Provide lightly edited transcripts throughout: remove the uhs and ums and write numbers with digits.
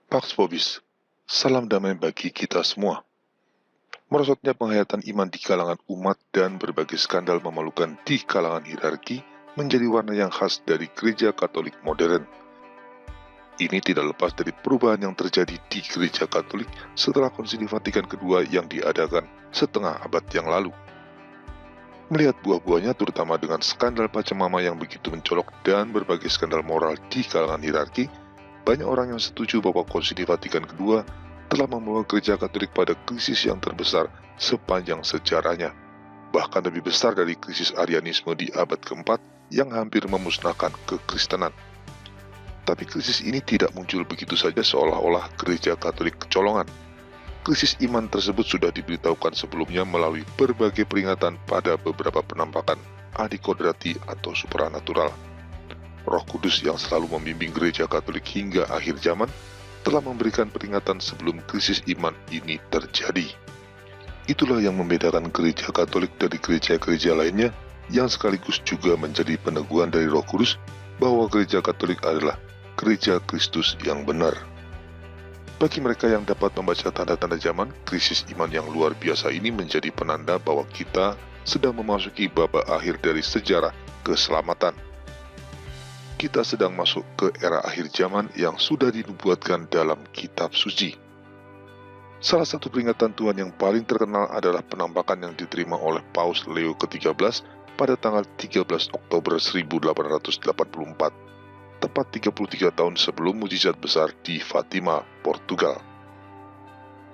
Pax Vobis, salam damai bagi kita semua. Merosotnya penghayatan iman di kalangan umat dan berbagai skandal memalukan di kalangan hierarki menjadi warna yang khas dari gereja Katolik modern. Ini tidak lepas dari perubahan yang terjadi di gereja Katolik setelah Konsili Vatikan II yang diadakan setengah abad yang lalu. Melihat buah-buahnya terutama dengan skandal pacemama yang begitu mencolok dan berbagai skandal moral di kalangan hierarki, banyak orang yang setuju bahwa Konsili Vatikan II telah membawa gereja Katolik pada krisis yang terbesar sepanjang sejarahnya, bahkan lebih besar dari krisis Arianisme di abad keempat yang hampir memusnahkan kekristenan. Tapi krisis ini tidak muncul begitu saja seolah-olah gereja Katolik kecolongan. Krisis iman tersebut sudah diberitahukan sebelumnya melalui berbagai peringatan pada beberapa penampakan adikodrati atau supranatural. Roh Kudus yang selalu membimbing gereja Katolik hingga akhir zaman telah memberikan peringatan sebelum krisis iman ini terjadi. Itulah yang membedakan gereja Katolik dari gereja-gereja lainnya yang sekaligus juga menjadi peneguhan dari Roh Kudus bahwa gereja Katolik adalah gereja Kristus yang benar. Bagi mereka yang dapat membaca tanda-tanda zaman, krisis iman yang luar biasa ini menjadi penanda bahwa kita sedang memasuki babak akhir dari sejarah keselamatan. Kita sedang masuk ke era akhir zaman yang sudah dinubuatkan dalam kitab suci. Salah satu peringatan Tuhan yang paling terkenal adalah penampakan yang diterima oleh Paus Leo ke-13 pada tanggal 13 Oktober 1884. Tepat 33 tahun sebelum mujizat besar di Fatima, Portugal.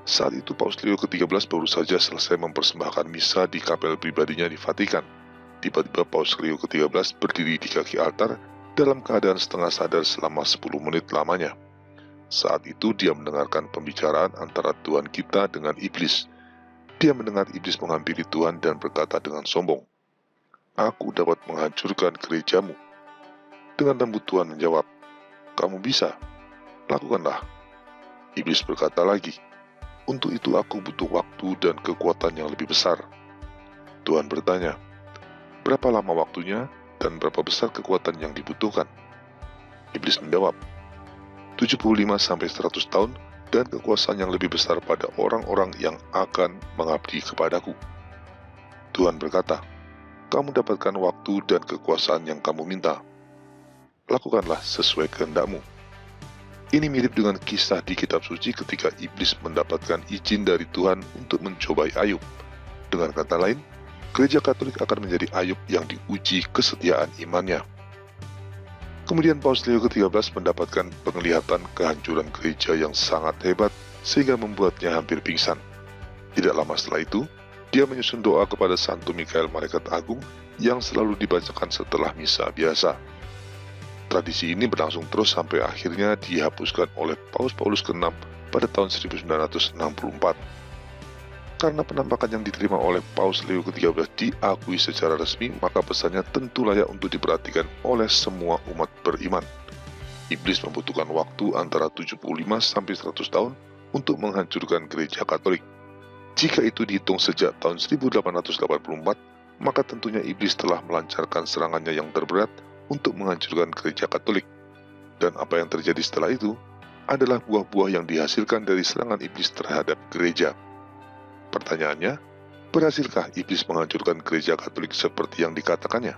Saat itu Paus Leo ke-13 baru saja selesai mempersembahkan misa di kapel pribadinya di Vatikan. Tiba-tiba Paus Leo ke-13 berdiri di kaki altar dalam keadaan setengah sadar selama 10 menit lamanya. Saat itu dia mendengarkan pembicaraan antara Tuhan kita dengan iblis. Dia mendengar iblis menghampiri Tuhan dan berkata dengan sombong, "Aku dapat menghancurkan gerejamu." Dengan lembut Tuhan menjawab, "Kamu bisa, lakukanlah." Iblis berkata lagi, "Untuk itu aku butuh waktu dan kekuatan yang lebih besar." Tuhan bertanya, "Berapa lama waktunya dan berapa besar kekuatan yang dibutuhkan?" Iblis menjawab, 75-100 tahun dan kekuasaan yang lebih besar pada orang-orang yang akan mengabdi kepadaku. Tuhan berkata, "Kamu dapatkan waktu dan kekuasaan yang kamu minta. Lakukanlah sesuai kehendakmu." Ini mirip dengan kisah di kitab suci ketika iblis mendapatkan izin dari Tuhan untuk mencobai Ayub. Dengan kata lain, gereja Katolik akan menjadi Ayub yang diuji kesetiaan imannya. Kemudian Paus Leo ke-13 mendapatkan penglihatan kehancuran gereja yang sangat hebat sehingga membuatnya hampir pingsan. Tidak lama setelah itu, dia menyusun doa kepada Santo Mikael Malaikat Agung yang selalu dibacakan setelah misa biasa. Tradisi ini berlangsung terus sampai akhirnya dihapuskan oleh Paus Paulus ke-6 pada tahun 1964. Karena penampakan yang diterima oleh Paus Leo ke-13 diakui secara resmi, maka pesannya tentu layak untuk diperhatikan oleh semua umat beriman. Iblis membutuhkan waktu antara 75-100 tahun untuk menghancurkan gereja Katolik. Jika itu dihitung sejak tahun 1884, maka tentunya iblis telah melancarkan serangannya yang terberat untuk menghancurkan gereja Katolik. Dan apa yang terjadi setelah itu adalah buah-buah yang dihasilkan dari serangan iblis terhadap gereja. Pertanyaannya, berhasilkah iblis menghancurkan gereja Katolik seperti yang dikatakannya?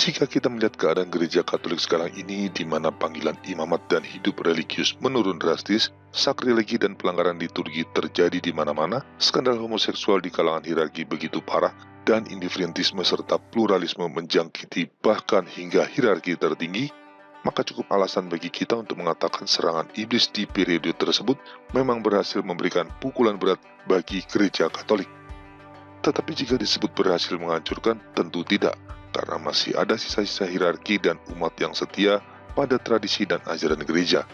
Jika kita melihat keadaan gereja Katolik sekarang ini di mana panggilan imamat dan hidup religius menurun drastis, sakrilegi dan pelanggaran liturgi terjadi di mana-mana, skandal homoseksual di kalangan hierarki begitu parah, dan indiferentisme serta pluralisme menjangkiti bahkan hingga hierarki tertinggi, maka cukup alasan bagi kita untuk mengatakan serangan iblis di periode tersebut memang berhasil memberikan pukulan berat bagi gereja Katolik. Tetapi jika disebut berhasil menghancurkan, tentu tidak, karena masih ada sisa-sisa hierarki dan umat yang setia pada tradisi dan ajaran gereja.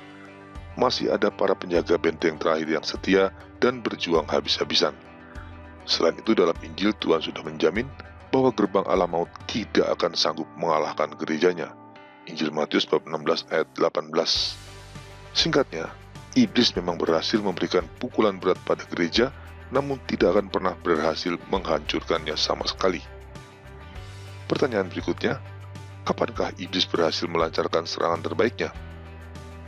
Masih ada para penjaga benteng terakhir yang setia dan berjuang habis-habisan. Selain itu, dalam Injil Tuhan sudah menjamin bahwa gerbang alam maut tidak akan sanggup mengalahkan gerejanya. Injil Matius bab 16 ayat 18. Singkatnya, iblis memang berhasil memberikan pukulan berat pada gereja, namun tidak akan pernah berhasil menghancurkannya sama sekali. Pertanyaan berikutnya, kapankah iblis berhasil melancarkan serangan terbaiknya?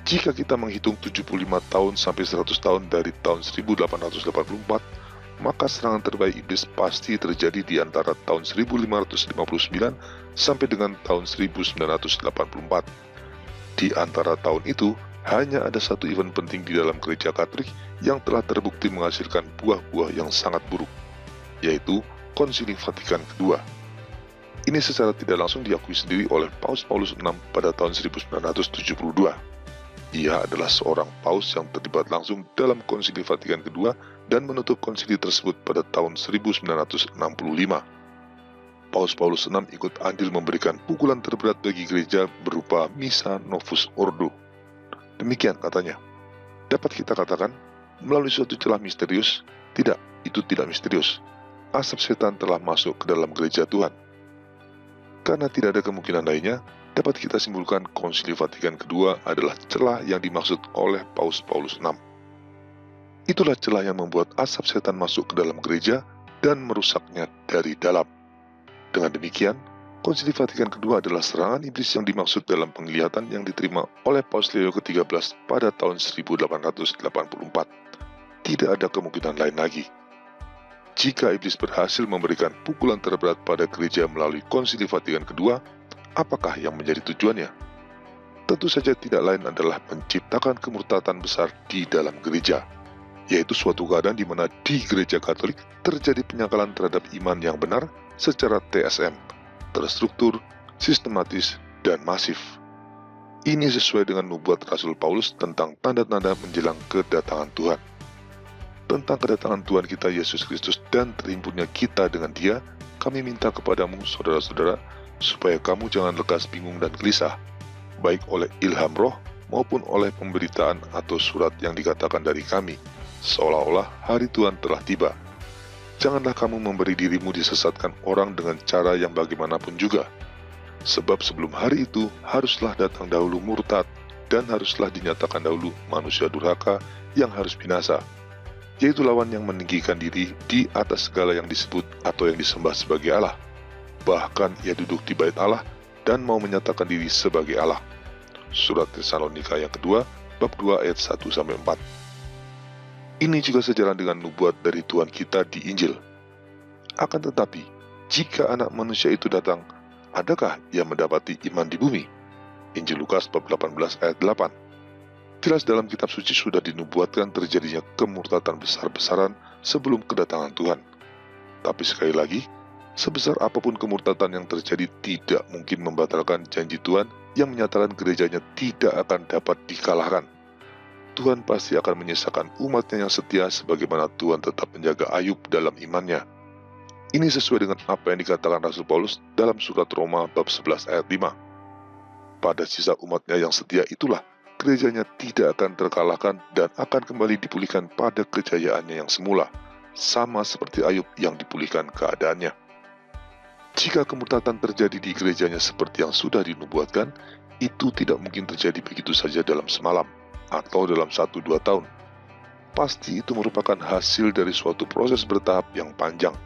Jika kita menghitung 75 tahun sampai 100 tahun dari tahun 1884, maka serangan terbaik iblis pasti terjadi di antara tahun 1559 sampai dengan tahun 1984. Di antara tahun itu, hanya ada satu event penting di dalam gereja Katolik yang telah terbukti menghasilkan buah-buah yang sangat buruk, yaitu Konsili Vatikan II. Ini secara tidak langsung diakui sendiri oleh Paus Paulus VI pada tahun 1972. Ia adalah seorang paus yang terlibat langsung dalam Konsili Vatikan II dan menutup konsili tersebut pada tahun 1965. Paus Paulus VI ikut andil memberikan pukulan terberat bagi gereja berupa Missa Novus Ordo. Demikian katanya. Dapat kita katakan, melalui suatu celah misterius? Tidak, itu tidak misterius. Asap setan telah masuk ke dalam gereja Tuhan. Karena tidak ada kemungkinan lainnya, dapat kita simpulkan Konsili Vatikan II adalah celah yang dimaksud oleh Paus Paulus VI. Itulah celah yang membuat asap setan masuk ke dalam gereja dan merusaknya dari dalam. Dengan demikian, Konsili Vatikan II adalah serangan iblis yang dimaksud dalam penglihatan yang diterima oleh Paus Leo ke-13 pada tahun 1884. Tidak ada kemungkinan lain lagi. Jika iblis berhasil memberikan pukulan terberat pada gereja melalui Konsili Vatikan II, apakah yang menjadi tujuannya? Tentu saja tidak lain adalah menciptakan kemurtatan besar di dalam gereja, yaitu suatu keadaan di mana di gereja Katolik terjadi penyangkalan terhadap iman yang benar secara TSM, terstruktur, sistematis, dan masif. Ini sesuai dengan nubuat Rasul Paulus tentang tanda-tanda menjelang kedatangan Tuhan. Tentang kedatangan Tuhan kita Yesus Kristus dan terhimpunnya kita dengan Dia, kami minta kepadamu, saudara-saudara, supaya kamu jangan lekas bingung dan gelisah, baik oleh ilham roh maupun oleh pemberitaan atau surat yang dikatakan dari kami, seolah-olah hari Tuhan telah tiba. Janganlah kamu memberi dirimu disesatkan orang dengan cara yang bagaimanapun juga. Sebab sebelum hari itu, haruslah datang dahulu murtad, dan haruslah dinyatakan dahulu manusia durhaka yang harus binasa, yaitu lawan yang meninggikan diri di atas segala yang disebut atau yang disembah sebagai Allah. Bahkan ia duduk di bait Allah dan mau menyatakan diri sebagai Allah. Surat Tesalonika yang kedua, bab 2 ayat 1-4. Ini juga sejalan dengan nubuat dari Tuhan kita di Injil. Akan tetapi, jika anak manusia itu datang, adakah ia mendapati iman di bumi? Injil Lukas bab 18 ayat 8. Jelas dalam kitab suci sudah dinubuatkan terjadinya kemurtatan besar-besaran sebelum kedatangan Tuhan. Tapi sekali lagi, sebesar apapun kemurtatan yang terjadi tidak mungkin membatalkan janji Tuhan yang menyatakan gerejanya tidak akan dapat dikalahkan. Tuhan pasti akan menyisakan umatnya yang setia sebagaimana Tuhan tetap menjaga Ayub dalam imannya. Ini sesuai dengan apa yang dikatakan Rasul Paulus dalam surat Roma bab 11 ayat 5. Pada sisa umatnya yang setia itulah gerejanya tidak akan terkalahkan dan akan kembali dipulihkan pada kejayaannya yang semula, sama seperti Ayub yang dipulihkan keadaannya. Jika kemurtatan terjadi di gerejanya seperti yang sudah dinubuatkan, itu tidak mungkin terjadi begitu saja dalam semalam, atau dalam 1-2 tahun. Pasti itu merupakan hasil dari suatu proses bertahap yang panjang.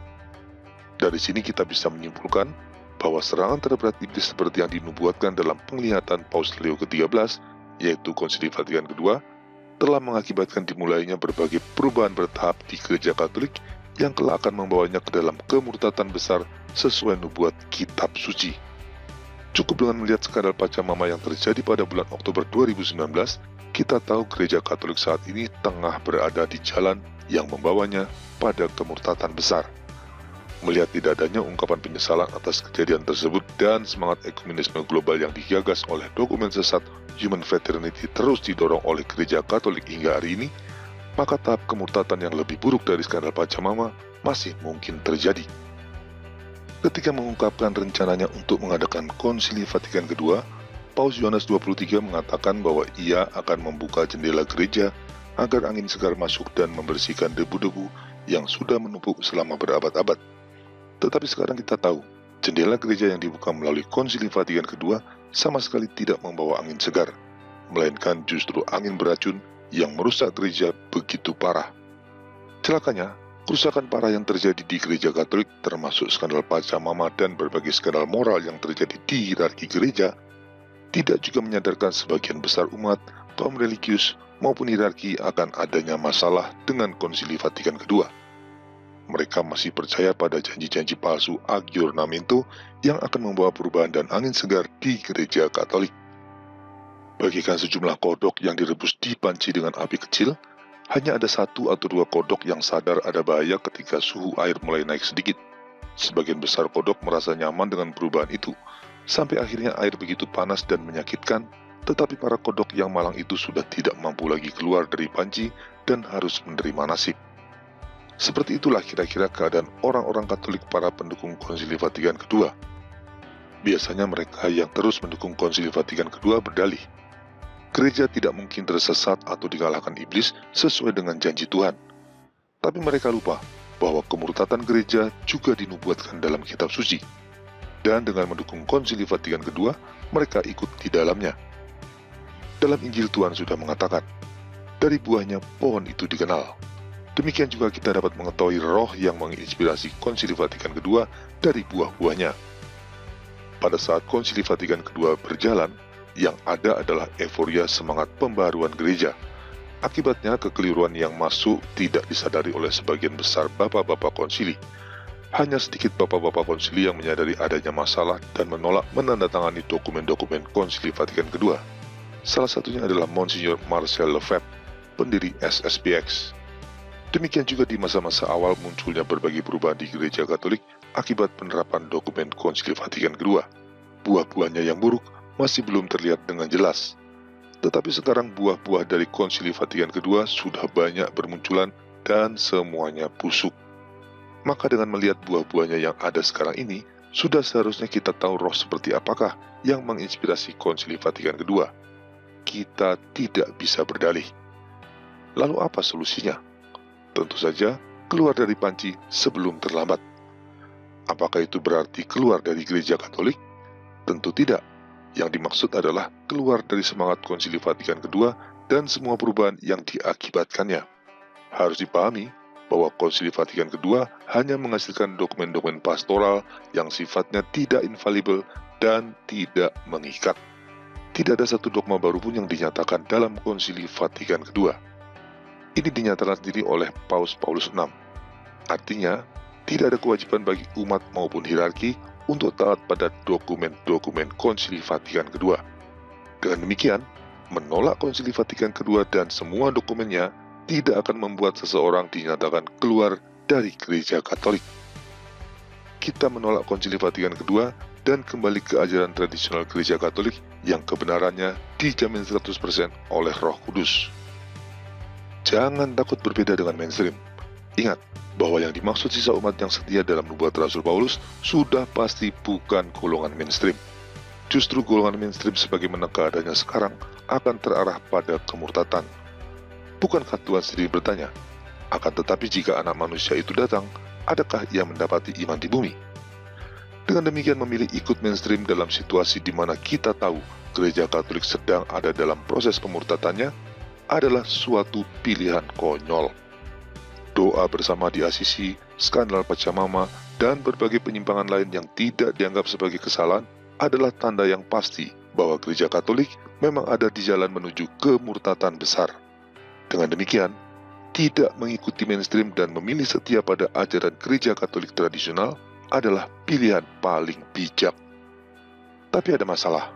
Dari sini kita bisa menyimpulkan bahwa serangan terberat iblis seperti yang dinubuatkan dalam penglihatan Paus Leo ke-13, yaitu Konsili Vatikan II, telah mengakibatkan dimulainya berbagai perubahan bertahap di gereja Katolik yang kelak akan membawanya ke dalam kemurtatan besar sesuai nubuat kitab suci. Cukup dengan melihat skandal Pachamama yang terjadi pada bulan Oktober 2019, kita tahu gereja Katolik saat ini tengah berada di jalan yang membawanya pada kemurtatan besar. Melihat tidak adanya ungkapan penyesalan atas kejadian tersebut dan semangat ekumenisme global yang digagas oleh dokumen sesat Human Fraternity terus didorong oleh gereja Katolik hingga hari ini, maka tahap kemurtatan yang lebih buruk dari skandal Pachamama masih mungkin terjadi. Ketika mengungkapkan rencananya untuk mengadakan Konsili Vatikan II, Paus Yohanes 23 mengatakan bahwa ia akan membuka jendela gereja agar angin segar masuk dan membersihkan debu-debu yang sudah menumpuk selama berabad-abad. Tetapi sekarang kita tahu, jendela gereja yang dibuka melalui Konsili Vatikan II sama sekali tidak membawa angin segar, melainkan justru angin beracun yang merusak gereja begitu parah. Celakanya, kerusakan parah yang terjadi di gereja Katolik termasuk skandal Pachamama dan berbagai skandal moral yang terjadi di hierarki gereja tidak juga menyadarkan sebagian besar umat kaum religius maupun hierarki akan adanya masalah dengan Konsili Vatikan kedua. Mereka masih percaya pada janji-janji palsu aggiornamento yang akan membawa perubahan dan angin segar di gereja Katolik. Bagikan sejumlah kodok yang direbus di panci dengan api kecil, hanya ada 1 atau 2 kodok yang sadar ada bahaya ketika suhu air mulai naik sedikit. Sebagian besar kodok merasa nyaman dengan perubahan itu, sampai akhirnya air begitu panas dan menyakitkan, tetapi para kodok yang malang itu sudah tidak mampu lagi keluar dari panci dan harus menerima nasib. Seperti itulah kira-kira keadaan orang-orang Katolik para pendukung Konsili Vatikan kedua. Biasanya mereka yang terus mendukung Konsili Vatikan kedua berdalih, gereja tidak mungkin tersesat atau dikalahkan iblis sesuai dengan janji Tuhan. Tapi mereka lupa bahwa kemurtatan gereja juga dinubuatkan dalam kitab suci. Dan dengan mendukung Konsili Vatikan kedua, mereka ikut di dalamnya. Dalam Injil Tuhan sudah mengatakan, dari buahnya pohon itu dikenal. Demikian juga kita dapat mengetahui roh yang menginspirasi Konsili Vatikan kedua dari buah-buahnya. Pada saat Konsili Vatikan kedua berjalan, yang ada adalah euforia semangat pembaruan gereja. Akibatnya kekeliruan yang masuk tidak disadari oleh sebagian besar bapak-bapak konsili. Hanya sedikit bapak-bapak konsili yang menyadari adanya masalah dan menolak menandatangani dokumen-dokumen Konsili Vatikan kedua. Salah satunya adalah Monsignor Marcel Lefebvre, pendiri SSPX. Demikian juga di masa-masa awal munculnya berbagai perubahan di gereja Katolik akibat penerapan dokumen Konsili Vatikan kedua. Buah-buahnya yang buruk masih belum terlihat dengan jelas. Tetapi sekarang buah-buah dari Konsili Vatikan kedua sudah banyak bermunculan dan semuanya busuk. Maka dengan melihat buah-buahnya yang ada sekarang ini, sudah seharusnya kita tahu roh seperti apakah yang menginspirasi Konsili Vatikan kedua. Kita tidak bisa berdalih. Lalu apa solusinya? Tentu saja keluar dari panci sebelum terlambat. Apakah itu berarti keluar dari gereja Katolik? Tentu tidak. Yang dimaksud adalah keluar dari semangat Konsili Vatikan kedua dan semua perubahan yang diakibatkannya. Harus dipahami bahwa Konsili Vatikan kedua hanya menghasilkan dokumen-dokumen pastoral yang sifatnya tidak infalibel dan tidak mengikat. Tidak ada satu dogma baru pun yang dinyatakan dalam Konsili Vatikan kedua. Ini dinyatakan sendiri oleh Paus Paulus VI. Artinya, tidak ada kewajiban bagi umat maupun hierarki untuk taat pada dokumen-dokumen Konsili Vatikan kedua. Dengan demikian, menolak Konsili Vatikan kedua dan semua dokumennya tidak akan membuat seseorang dinyatakan keluar dari gereja Katolik. Kita menolak Konsili Vatikan kedua dan kembali ke ajaran tradisional gereja Katolik yang kebenarannya dijamin 100% oleh Roh Kudus. Jangan takut berbeda dengan mainstream. Ingat bahwa yang dimaksud sisa umat yang setia dalam nubuat Rasul Paulus sudah pasti bukan golongan mainstream. Justru golongan mainstream sebagaimana keadaannya sekarang akan terarah pada kemurtatan. Bukankah Tuhan sendiri bertanya, akan tetapi jika anak manusia itu datang, adakah ia mendapati iman di bumi? Dengan demikian memilih ikut mainstream dalam situasi di mana kita tahu gereja Katolik sedang ada dalam proses pemurtatannya adalah suatu pilihan konyol. Doa bersama di Asisi, skandal Pachamama, dan berbagai penyimpangan lain yang tidak dianggap sebagai kesalahan adalah tanda yang pasti bahwa gereja Katolik memang ada di jalan menuju kemurtatan besar. Dengan demikian, tidak mengikuti mainstream dan memilih setia pada ajaran gereja Katolik tradisional adalah pilihan paling bijak. Tapi ada masalah.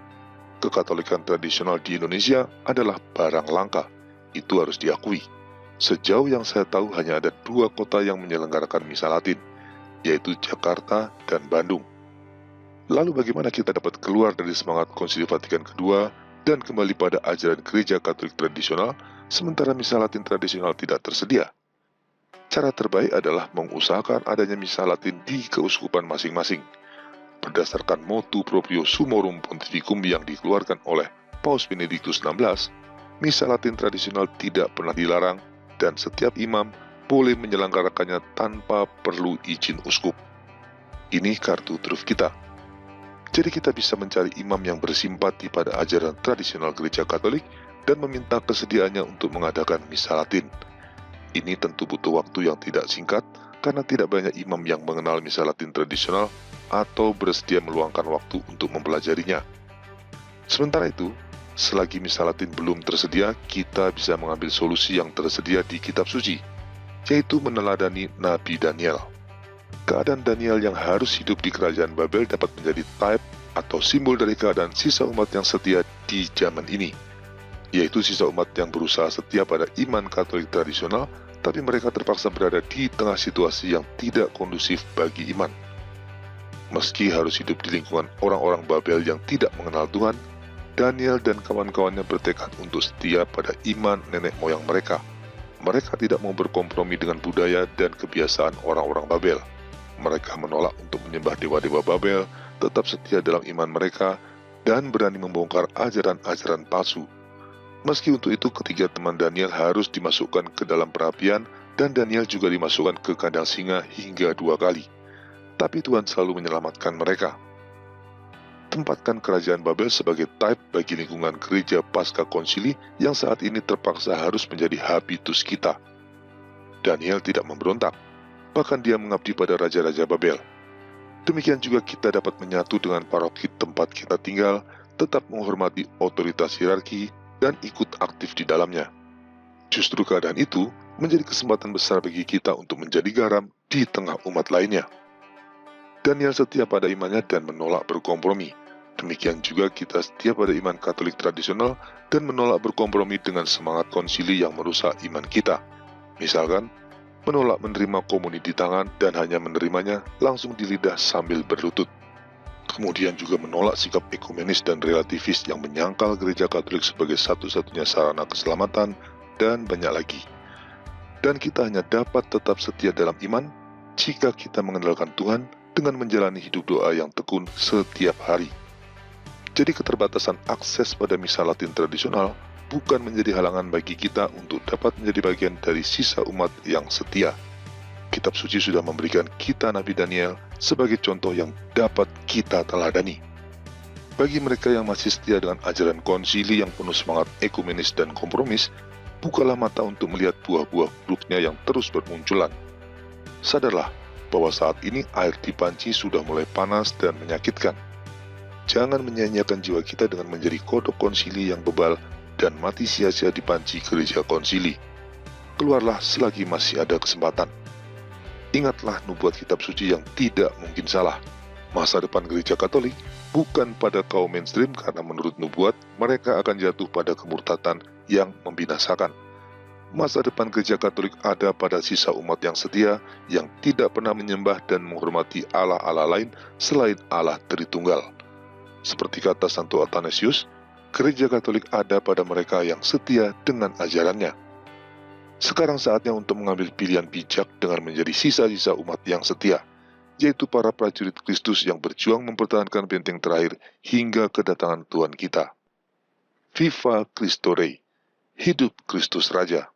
Kekatolikan tradisional di Indonesia adalah barang langka. Itu harus diakui. Sejauh yang saya tahu hanya ada 2 kota yang menyelenggarakan misa Latin, yaitu Jakarta dan Bandung. Lalu bagaimana kita dapat keluar dari semangat Konsili Vatikan kedua dan kembali pada ajaran gereja Katolik tradisional sementara misa Latin tradisional tidak tersedia? Cara terbaik adalah mengusahakan adanya misa Latin di keuskupan masing-masing. Berdasarkan motu proprio Summorum Pontificum yang dikeluarkan oleh Paus Benedictus XVI, misa Latin tradisional tidak pernah dilarang dan setiap imam boleh menyelenggarakannya tanpa perlu izin uskup. Ini kartu truf kita. Jadi kita bisa mencari imam yang bersimpati pada ajaran tradisional gereja Katolik dan meminta kesediaannya untuk mengadakan misa Latin. Ini tentu butuh waktu yang tidak singkat karena tidak banyak imam yang mengenal misa Latin tradisional atau bersedia meluangkan waktu untuk mempelajarinya. Sementara itu, Selagi misal Latin belum tersedia, kita bisa mengambil solusi yang tersedia di kitab suci, yaitu meneladani Nabi Daniel. Keadaan Daniel yang harus hidup di kerajaan Babel dapat menjadi type atau simbol dari keadaan sisa umat yang setia di zaman ini, yaitu sisa umat yang berusaha setia pada iman Katolik tradisional, tapi mereka terpaksa berada di tengah situasi yang tidak kondusif bagi iman. Meski harus hidup di lingkungan orang-orang Babel yang tidak mengenal Tuhan, Daniel dan kawan-kawannya bertekad untuk setia pada iman nenek moyang mereka. Mereka tidak mau berkompromi dengan budaya dan kebiasaan orang-orang Babel. Mereka menolak untuk menyembah dewa-dewa Babel, tetap setia dalam iman mereka, dan berani membongkar ajaran-ajaran palsu. Meski untuk itu, ketiga teman Daniel harus dimasukkan ke dalam perapian, dan Daniel juga dimasukkan ke kandang singa hingga 2 kali. Tapi Tuhan selalu menyelamatkan mereka. Tempatkan kerajaan Babel sebagai type bagi lingkungan gereja pasca konsili yang saat ini terpaksa harus menjadi habitus kita. Daniel tidak memberontak, bahkan dia mengabdi pada raja-raja Babel. Demikian juga kita dapat menyatu dengan paroki tempat kita tinggal, tetap menghormati otoritas hierarki, dan ikut aktif di dalamnya. Justru keadaan itu menjadi kesempatan besar bagi kita untuk menjadi garam di tengah umat lainnya. Daniel setia pada imannya dan menolak berkompromi. Demikian juga kita setia pada iman Katolik tradisional dan menolak berkompromi dengan semangat konsili yang merusak iman kita. Misalkan, menolak menerima komuni di tangan dan hanya menerimanya langsung di lidah sambil berlutut. Kemudian juga menolak sikap ekumenis dan relativis yang menyangkal gereja Katolik sebagai satu-satunya sarana keselamatan, dan banyak lagi. Dan kita hanya dapat tetap setia dalam iman jika kita mengandalkan Tuhan dengan menjalani hidup doa yang tekun setiap hari. Jadi keterbatasan akses pada misa Latin tradisional bukan menjadi halangan bagi kita untuk dapat menjadi bagian dari sisa umat yang setia. Kitab suci sudah memberikan kita Nabi Daniel sebagai contoh yang dapat kita teladani. Bagi mereka yang masih setia dengan ajaran konsili yang penuh semangat ekumenis dan kompromis, bukalah mata untuk melihat buah-buah buruknya yang terus bermunculan. Sadarlah bahwa saat ini air di panci sudah mulai panas dan menyakitkan. Jangan menyia-nyiakan jiwa kita dengan menjadi kodok konsili yang bebal dan mati sia-sia di panci gereja konsili. Keluarlah selagi masih ada kesempatan. Ingatlah nubuat kitab suci yang tidak mungkin salah. Masa depan gereja Katolik bukan pada kaum mainstream karena menurut nubuat mereka akan jatuh pada kemurtatan yang membinasakan. Masa depan gereja Katolik ada pada sisa umat yang setia, yang tidak pernah menyembah dan menghormati Allah-Allah lain selain Allah Tritunggal. Seperti kata Santo Athanasius, gereja Katolik ada pada mereka yang setia dengan ajarannya. Sekarang saatnya untuk mengambil pilihan bijak dengan menjadi sisa-sisa umat yang setia, yaitu para prajurit Kristus yang berjuang mempertahankan benteng terakhir hingga kedatangan Tuhan kita. Viva Cristo Rey! Hidup Kristus Raja!